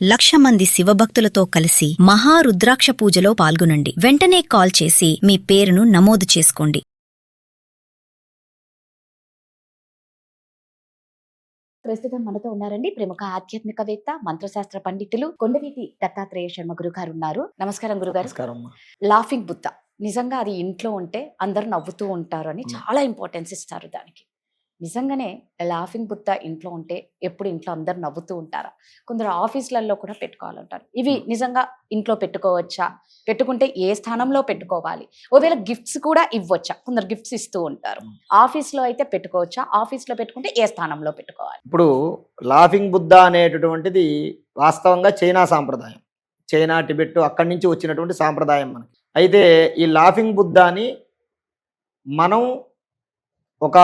1,00,000 మంది శివభక్తులతో కలిసి మహారుద్రాక్ష పూజలో పాల్గొనండి. వెంటనే కాల్ చేసి మీ పేరును నమోదు చేసుకోండి. ప్రస్తుతం మనతో ఉన్నారండి ప్రముఖ ఆధ్యాత్మికవేత్త మంత్రశాస్త్ర పండితులు కొండవీటి దత్తాత్రేయ శర్మ గురుగారు ఉన్నారు. నమస్కారం గురుగారు. లాఫింగ్ బుద్ధ నిజంగా అది ఇంట్లో ఉంటే అందరు నవ్వుతూ ఉంటారు అని చాలా ఇంపార్టెన్స్ ఇస్తారు దానికి. నిజంగానే లాఫింగ్ బుద్ధ ఇంట్లో ఉంటే ఎప్పుడు ఇంట్లో అందరు నవ్వుతూ ఉంటారా? కొందరు ఆఫీసులలో కూడా పెట్టుకోవాలంటారు. ఇవి నిజంగా ఇంట్లో పెట్టుకోవచ్చా? పెట్టుకుంటే ఏ స్థానంలో పెట్టుకోవాలి? ఒకవేళ గిఫ్ట్స్ కూడా ఇవ్వచ్చా? కొందరు గిఫ్ట్స్ ఇస్తూ ఉంటారు. ఆఫీస్లో అయితే పెట్టుకోవచ్చా? ఆఫీస్లో పెట్టుకుంటే ఏ స్థానంలో పెట్టుకోవాలి? ఇప్పుడు లాఫింగ్ బుద్ధ అనేటటువంటిది వాస్తవంగా చైనా సాంప్రదాయం. చైనా, టిబెట్ అక్కడి నుంచి వచ్చినటువంటి సాంప్రదాయం మనకి. అయితే ఈ లాఫింగ్ బుద్ధాని మనం ఒక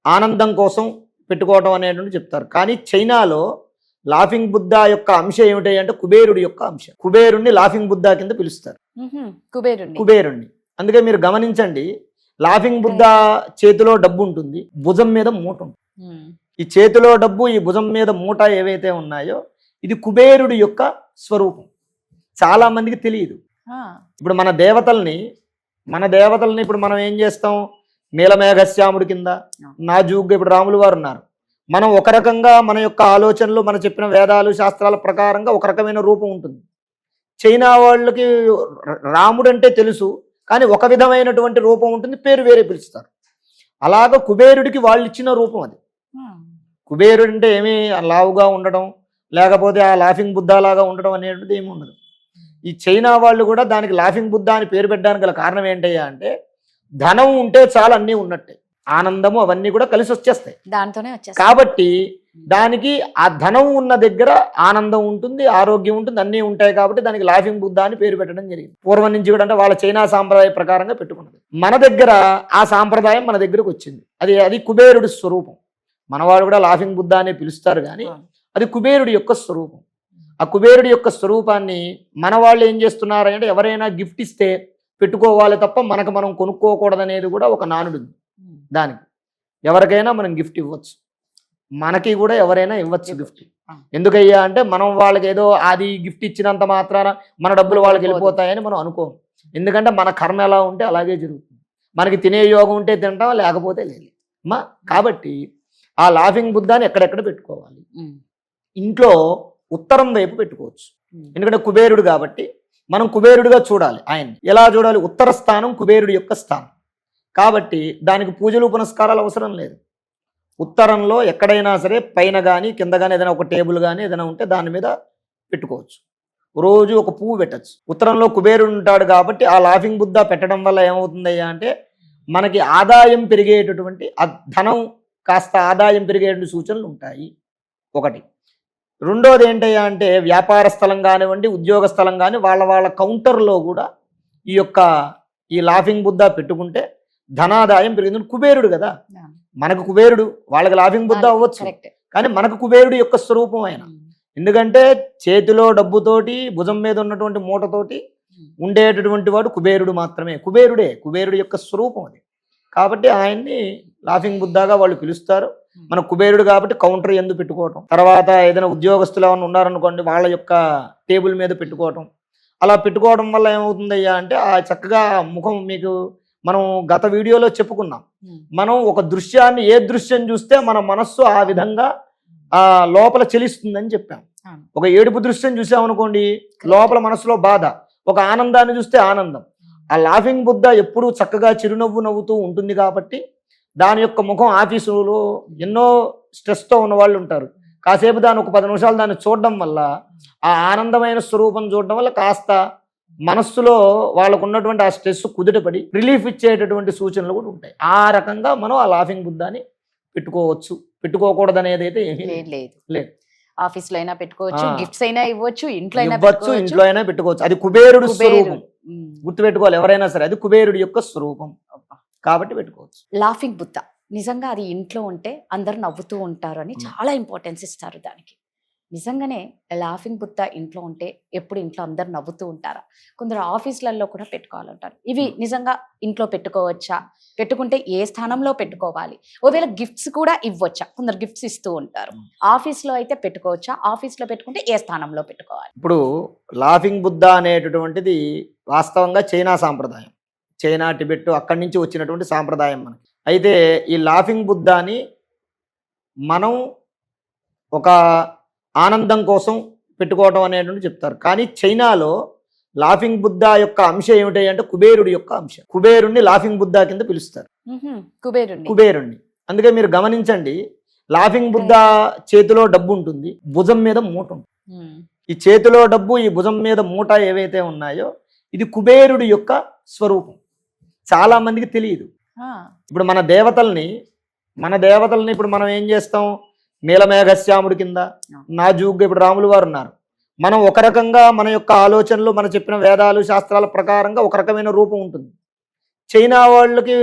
ఆనందం కోసం పెట్టుకోవడం అనేటువంటి చెప్తారు. కానీ చైనాలో లాఫింగ్ బుద్ధ యొక్క అంశం ఏమిటి అంటే కుబేరుడి యొక్క అంశం. కుబేరుణ్ణి లాఫింగ్ బుద్ధ కింద పిలుస్తారు. కుబేరుణ్ణి. అందుకే మీరు గమనించండి, లాఫింగ్ బుద్ధ చేతిలో డబ్బు ఉంటుంది, భుజం మీద మూట ఉంటుంది. ఈ చేతిలో డబ్బు, ఈ భుజం మీద మూట ఏవైతే ఉన్నాయో ఇది కుబేరుడి యొక్క స్వరూపం. చాలా మందికి తెలియదు. ఇప్పుడు మన దేవతల్ని ఇప్పుడు మనం ఏం చేస్తాం, నీలమేఘశ్యాముడి కింద నాజూగ్గా ఇప్పుడు రాములు వారు ఉన్నారు. మనం ఒక రకంగా మన యొక్క ఆలోచనలు, మనం చెప్పిన వేదాలు శాస్త్రాల ప్రకారంగా ఒక రకమైన రూపం ఉంటుంది. చైనా వాళ్ళకి రాముడు అంటే తెలుసు, కానీ ఒక విధమైనటువంటి రూపం ఉంటుంది, పేరు వేరే పిలుస్తారు. అలాగ కుబేరుడికి వాళ్ళు ఇచ్చిన రూపం అది. కుబేరుడు అంటే ఏమీ లావుగా ఉండడం, లేకపోతే ఆ లాఫింగ్ బుద్ధ లాగా ఉండడం అనేటువంటిది ఏమి ఉండదు. ఈ చైనా వాళ్ళు కూడా దానికి లాఫింగ్ బుద్ధ అని పేరు పెట్టడానికి గల కారణం ఏంటయ్యా అంటే, ధనం ఉంటే చాలా అన్నీ ఉన్నట్టే, ఆనందము అవన్నీ కూడా కలిసి వచ్చేస్తాయి దాంతోనే. కాబట్టి దానికి ఆ ధనం ఉన్న దగ్గర ఆనందం ఉంటుంది, ఆరోగ్యం ఉంటుంది, అన్నీ ఉంటాయి. కాబట్టి దానికి లాఫింగ్ బుద్ధ అని పేరు పెట్టడం జరిగింది. పూర్వం నుంచి కూడా అంటే వాళ్ళ చైనా సాంప్రదాయ ప్రకారంగా పెట్టుకున్నది. మన దగ్గర ఆ సాంప్రదాయం మన దగ్గరకు వచ్చింది. అది కుబేరుడి స్వరూపం. మనవాడు కూడా లాఫింగ్ బుద్ధ అనే పిలుస్తారు, కానీ అది కుబేరుడి యొక్క స్వరూపం. ఆ కుబేరుడి యొక్క స్వరూపాన్ని మన వాళ్ళు ఏం చేస్తున్నారంటే, ఎవరైనా గిఫ్ట్ ఇస్తే పెట్టుకోవాలి తప్ప మనకు మనం కొనుక్కోకూడదనేది కూడా ఒక నానుడు. దానికి ఎవరికైనా మనం గిఫ్ట్ ఇవ్వచ్చు, మనకి కూడా ఎవరైనా ఇవ్వచ్చు గిఫ్ట్. ఎందుకయ్యా అంటే, మనం వాళ్ళకి ఏదో అది గిఫ్ట్ ఇచ్చినంత మాత్రాన మన డబ్బులు వాళ్ళకి వెళ్ళిపోతాయని మనం అనుకోము. ఎందుకంటే మన కర్మ ఎలా ఉంటే అలాగే జరుగుతుంది. మనకి తినే యోగం ఉంటే తింటాం, లేకపోతే లేదు అమ్మా. కాబట్టి ఆ లాఫింగ్ బుద్ధాన్ని ఎక్కడెక్కడ పెట్టుకోవాలి? ఇంట్లో ఉత్తరం వైపు పెట్టుకోవచ్చు. ఎందుకంటే కుబేరుడు కాబట్టి మనం కుబేరుడిగా చూడాలి. ఆయన్ని ఎలా చూడాలి? ఉత్తర స్థానం కుబేరుడి యొక్క స్థానం కాబట్టి దానికి పూజలు పునస్కారాలు అవసరం లేదు. ఉత్తరంలో ఎక్కడైనా సరే పైన కానీ కింద కానీ ఏదైనా ఒక టేబుల్ కానీ ఏదైనా ఉంటే దాని మీద పెట్టుకోవచ్చు. రోజు ఒక పువ్వు పెట్టచ్చు. ఉత్తరంలో కుబేరుడు ఉంటాడు కాబట్టి ఆ లాఫింగ్ బుద్ధ పెట్టడం వల్ల ఏమవుతుందయ్యా అంటే, మనకి ఆదాయం పెరిగేటటువంటి, ధనం కాస్త ఆదాయం పెరిగేటువంటి సూచనలు ఉంటాయి. ఒకటి. రెండోది ఏంటయ్యా అంటే, వ్యాపార స్థలం కానివ్వండి, ఉద్యోగ స్థలం కానీ వాళ్ళ కౌంటర్లో కూడా ఈ లాఫింగ్ బుద్ధ పెట్టుకుంటే ధనాదాయం పెరిగింది. కుబేరుడు కదా, మనకు కుబేరుడు, వాళ్ళకి లాఫింగ్ బుద్ధ అవ్వచ్చు, కానీ మనకు కుబేరుడు యొక్క స్వరూపం ఆయన. ఎందుకంటే చేతిలో డబ్బుతోటి, భుజం మీద ఉన్నటువంటి మూటతోటి ఉండేటటువంటి వాడు కుబేరుడు మాత్రమే. కుబేరుడి యొక్క స్వరూపం అది. కాబట్టి ఆయన్ని లాఫింగ్ బుద్ధగా వాళ్ళు పిలుస్తారు. మన కుబేరుడు కాబట్టి కౌంటర్ ఎందు పెట్టుకోవటం, తర్వాత ఏదైనా ఉద్యోగస్తులు ఏమైనా ఉన్నారనుకోండి వాళ్ళ యొక్క టేబుల్ మీద పెట్టుకోవటం. అలా పెట్టుకోవడం వల్ల ఏమవుతుందయ్యా అంటే, ఆ చక్కగా ముఖం, మీకు మనం గత వీడియోలో చెప్పుకున్నాం, మనం ఒక దృశ్యాన్ని, ఏ దృశ్యం చూస్తే మన మనస్సు ఆ విధంగా లోపల చెలిస్తుందని చెప్పాం. ఒక ఏడుపు దృశ్యం చూసామనుకోండి, లోపల మనసులో బాధ. ఒక ఆనందాన్ని చూస్తే ఆనందం. ఆ లాఫింగ్ బుద్ధ ఎప్పుడూ చక్కగా చిరునవ్వు నవ్వుతూ ఉంటుంది కాబట్టి దాని యొక్క ముఖం, ఆఫీసులో ఎన్నో స్ట్రెస్తో ఉన్న వాళ్ళు ఉంటారు, కాసేపు దాన్ని ఒక 10 నిమిషాలు దాన్ని చూడడం వల్ల, ఆ ఆనందమైన స్వరూపం చూడడం వల్ల కాస్త మనస్సులో వాళ్ళకు ఉన్నటువంటి ఆ స్ట్రెస్ కుదుటపడి రిలీఫ్ ఇచ్చేటటువంటి సూచనలు కూడా ఉంటాయి. ఆ రకంగా మనం ఆ లాఫింగ్ బుద్ధాన్ని పెట్టుకోవచ్చు. పెట్టుకోకూడదు అనేది అయితే ఏమీ లేదు. ఆఫీస్ లో అయినా పెట్టుకోవచ్చు, గిఫ్ట్స్ అయినా ఇవ్వచ్చు, ఇంట్లో అయినా పెట్టుకోవచ్చు. అది కుబేరుడు స్వరూపం. గుర్తుపెట్టుకోవాలి ఎవరైనా సరే, అది కుబేరుడి యొక్క స్వరూపం కాబట్టి పెట్టుకోవచ్చు. లాఫింగ్ బుద్ధ నిజంగా అది ఇంట్లో ఉంటే అందరు నవ్వుతూ ఉంటారు అని చాలా ఇంపార్టెన్స్ ఇస్తారు దానికి. నిజంగానే లాఫింగ్ బుద్ధ ఇంట్లో ఉంటే ఎప్పుడు ఇంట్లో అందరు నవ్వుతూ ఉంటారా? కొందరు ఆఫీసులలో కూడా పెట్టుకోవాలంటారు. ఇవి నిజంగా ఇంట్లో పెట్టుకోవచ్చా? పెట్టుకుంటే ఏ స్థానంలో పెట్టుకోవాలి? ఒకవేళ గిఫ్ట్స్ కూడా ఇవ్వచ్చా? కొందరు గిఫ్ట్స్ ఇస్తూ ఉంటారు. ఆఫీస్లో అయితే పెట్టుకోవచ్చా? ఆఫీస్లో పెట్టుకుంటే ఏ స్థానంలో పెట్టుకోవాలి? ఇప్పుడు లాఫింగ్ బుద్ధ అనేటటువంటిది వాస్తవంగా చైనా సాంప్రదాయం, చైనా టిబెట్ అక్కడి నుంచి వచ్చినటువంటి సాంప్రదాయం మనకి. అయితే ఈ లాఫింగ్ బుద్ధాని మనం ఒక ఆనందం కోసం పెట్టుకోవడం అనేటువంటి చెప్తారు. కానీ చైనాలో లాఫింగ్ బుద్ధా యొక్క అంశం ఏమిటి అంటే కుబేరుడి యొక్క అంశం. కుబేరుణ్ణి లాఫింగ్ బుద్ధా కింద పిలుస్తారు, కుబేరుణ్ణి. అందుకే మీరు గమనించండి, లాఫింగ్ బుద్ధా చేతిలో డబ్బు ఉంటుంది, భుజం మీద మూట ఉంటుంది. ఈ చేతిలో డబ్బు, ఈ భుజం మీద మూట ఏవైతే ఉన్నాయో ఇది కుబేరుడి యొక్క స్వరూపం. చాలా మందికి తెలియదు. ఇప్పుడు మన దేవతల్ని ఇప్పుడు మనం ఏం చేస్తాం, నీలమేఘశ్యాముడి కింద నాజూగ్గా ఇప్పుడు రాములు వారు ఉన్నారు. మనం ఒక రకంగా మన యొక్క ఆలోచనలు, మన చెప్పిన వేదాలు శాస్త్రాల ప్రకారంగా ఒక రకమైన రూపం ఉంటుంది. చైనా వాళ్ళకి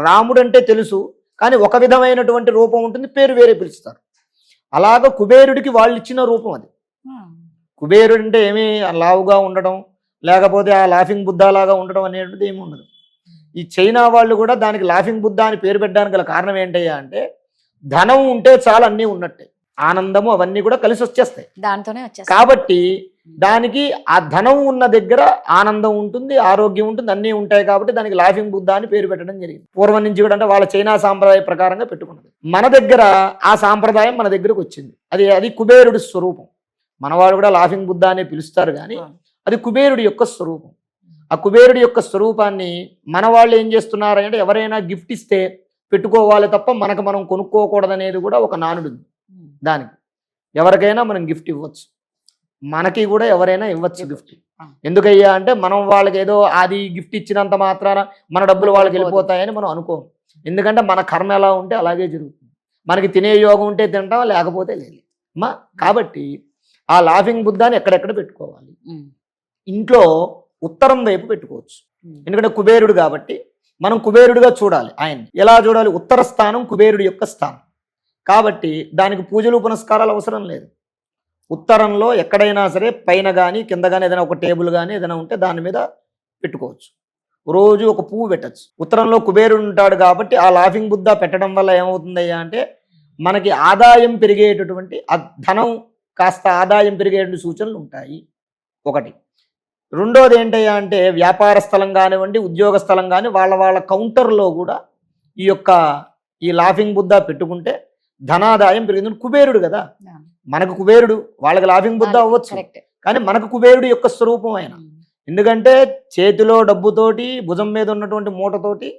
రాముడు అంటే తెలుసు, కానీ ఒక విధమైనటువంటి రూపం ఉంటుంది, పేరు వేరే పిలుస్తారు. అలాగ కుబేరుడికి వాళ్ళు ఇచ్చిన రూపం అది. కుబేరుడు అంటే ఏమీ లావుగా ఉండడం, లేకపోతే ఆ లాఫింగ్ బుద్ధా లాగా ఉండడం అనేటువంటిది ఏమి ఉండదు. ఈ చైనా వాళ్ళు కూడా దానికి లాఫింగ్ బుద్ధా అని పేరు పెట్టడానికి గల కారణం ఏంటయ్యా అంటే, ధనం ఉంటే చాలా అన్నీ ఉన్నట్టే, ఆనందము అవన్నీ కూడా కలిసి వచ్చేస్తాయి, దాంతోనే కాబట్టి దానికి ఆ ధనం ఉన్న దగ్గర ఆనందం ఉంటుంది, ఆరోగ్యం ఉంటుంది, అన్నీ ఉంటాయి. కాబట్టి దానికి లాఫింగ్ బుద్ధా అని పేరు పెట్టడం జరిగింది. పూర్వం నుంచి కూడా అంటే వాళ్ళ చైనా సాంప్రదాయ ప్రకారంగా పెట్టుకున్నది. మన దగ్గర ఆ సాంప్రదాయం మన దగ్గరకు వచ్చింది. అది కుబేరుడి స్వరూపం. మనవాడు కూడా లాఫింగ్ బుద్ధా అని పిలుస్తారు, కానీ అది కుబేరుడి యొక్క స్వరూపం. ఆ కుబేరుడి యొక్క స్వరూపాన్ని మన వాళ్ళు ఏం చేస్తున్నారు అంటే, ఎవరైనా గిఫ్ట్ ఇస్తే పెట్టుకోవాలి తప్ప మనకు మనం కొనుక్కోకూడదు అనేది కూడా ఒక నానుడు. దానికి ఎవరికైనా మనం గిఫ్ట్ ఇవ్వచ్చు, మనకి కూడా ఎవరైనా ఇవ్వచ్చు గిఫ్ట్. ఎందుకయ్యా అంటే, మనం వాళ్ళకి ఏదో అది గిఫ్ట్ ఇచ్చినంత మాత్రాన మన డబ్బులు వాళ్ళకి వెళ్ళిపోతాయని మనం అనుకోము. ఎందుకంటే మన కర్మ ఎలా ఉంటే అలాగే జరుగుతుంది. మనకి తినే యోగం ఉంటే తింటాం, లేకపోతే లేదు అమ్మా. కాబట్టి ఆ లాఫింగ్ బుద్ధాని ఎక్కడెక్కడ పెట్టుకోవాలి? ఇంట్లో ఉత్తరం వైపు పెట్టుకోవచ్చు. ఎందుకంటే కుబేరుడు కాబట్టి మనం కుబేరుడిగా చూడాలి. ఆయన్ని ఎలా చూడాలి? ఉత్తర స్థానం కుబేరుడి యొక్క స్థానం కాబట్టి దానికి పూజలు పునస్కారాలు అవసరం లేదు. ఉత్తరంలో ఎక్కడైనా సరే పైన కానీ కింద కానీ ఏదైనా ఒక టేబుల్ కానీ ఏదైనా ఉంటే దాని మీద పెట్టుకోవచ్చు. రోజు ఒక పువ్వు పెట్టచ్చు. ఉత్తరంలో కుబేరుడు ఉంటాడు కాబట్టి ఆ లాఫింగ్ బుద్ధా పెట్టడం వల్ల ఏమవుతుందయ్యా అంటే, మనకి ఆదాయం పెరిగేటటువంటి, ఆ ధనం కాస్త ఆదాయం పెరిగేటువంటి సూచనలు ఉంటాయి. ఒకటి. రెండోది ఏంటయ్యా అంటే, వ్యాపార స్థలం కానివ్వండి, ఉద్యోగ స్థలం కానీ వాళ్ళ కౌంటర్లో కూడా ఈ లాఫింగ్ బుద్ధా పెట్టుకుంటే ధనాదాయం పెరిగింది. కుబేరుడు కదా, మనకు కుబేరుడు, వాళ్ళకి లాఫింగ్ బుద్ధా అవ్వచ్చు, కానీ మనకు కుబేరుడు యొక్క స్వరూపం ఆయన. ఎందుకంటే చేతిలో డబ్బుతోటి, భుజం మీద ఉన్నటువంటి మూటతోటి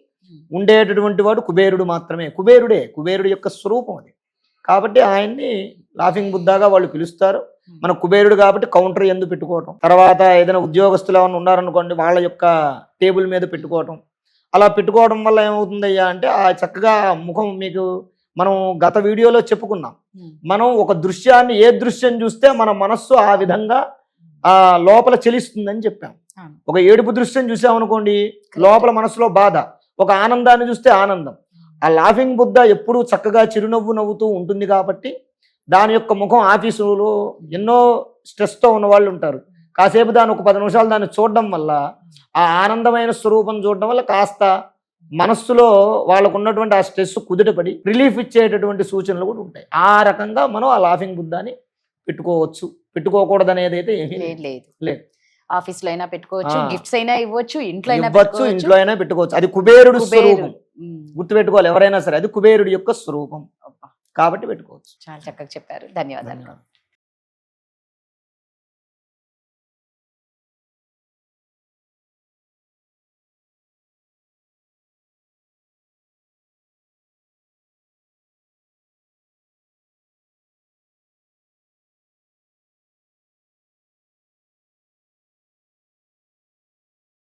ఉండేటటువంటి వాడు కుబేరుడు మాత్రమే. కుబేరుడి యొక్క స్వరూపం అది. కాబట్టి ఆయన్ని లాఫింగ్ బుద్ధాగా వాళ్ళు పిలుస్తారు. మన కుబేరుడు కాబట్టి కౌంటర్ ఎందు పెట్టుకోవటం, తర్వాత ఏదైనా ఉద్యోగస్తులు ఏమైనా ఉన్నారనుకోండి వాళ్ళ యొక్క టేబుల్ మీద పెట్టుకోవటం. అలా పెట్టుకోవడం వల్ల ఏమవుతుందయ్యా అంటే, ఆ చక్కగా ముఖం, మీకు మనం గత వీడియోలో చెప్పుకున్నాం, మనం ఒక దృశ్యాన్ని, ఏ దృశ్యం చూస్తే మన మనస్సు ఆ విధంగా లోపల చెలిస్తుందని చెప్పాం. ఒక ఏడుపు దృశ్యం చూసామనుకోండి, లోపల మనసులో బాధ. ఒక ఆనందాన్ని చూస్తే ఆనందం. ఆ లాఫింగ్ బుద్ధా ఎప్పుడూ చక్కగా చిరునవ్వు నవ్వుతూ ఉంటుంది కాబట్టి దాని యొక్క ముఖం, ఆఫీసులో ఎన్నో స్ట్రెస్తో ఉన్న వాళ్ళు ఉంటారు, కాసేపు దాన్ని ఒక 10 నిమిషాలు దాన్ని చూడడం వల్ల, ఆ ఆనందమైన స్వరూపం చూడడం వల్ల కాస్త మనస్సులో వాళ్ళకు ఉన్నటువంటి ఆ స్ట్రెస్ కుదుటపడి రిలీఫ్ ఇచ్చేటటువంటి సూచనలు కూడా ఉంటాయి. ఆ రకంగా మనం ఆ లాఫింగ్ బుద్ధాని పెట్టుకోవచ్చు. పెట్టుకోకూడదు అనేది అయితే ఏమీ లేదు. ఆఫీస్ లో అయినా పెట్టుకోవచ్చు, గిఫ్ట్స్ అయినా ఇవ్వచ్చు, ఇంట్లో అయినా పెట్టుకోవచ్చు. అది కుబేరుడు స్వరూపం, గుర్తుపెట్టుకోవాలి ఎవరైనా సరే, అది కుబేరుడి యొక్క స్వరూపం కాబట్టి పెట్టుకోవచ్చు. చాలా చక్కగా చెప్పారు, ధన్యవాదాలు.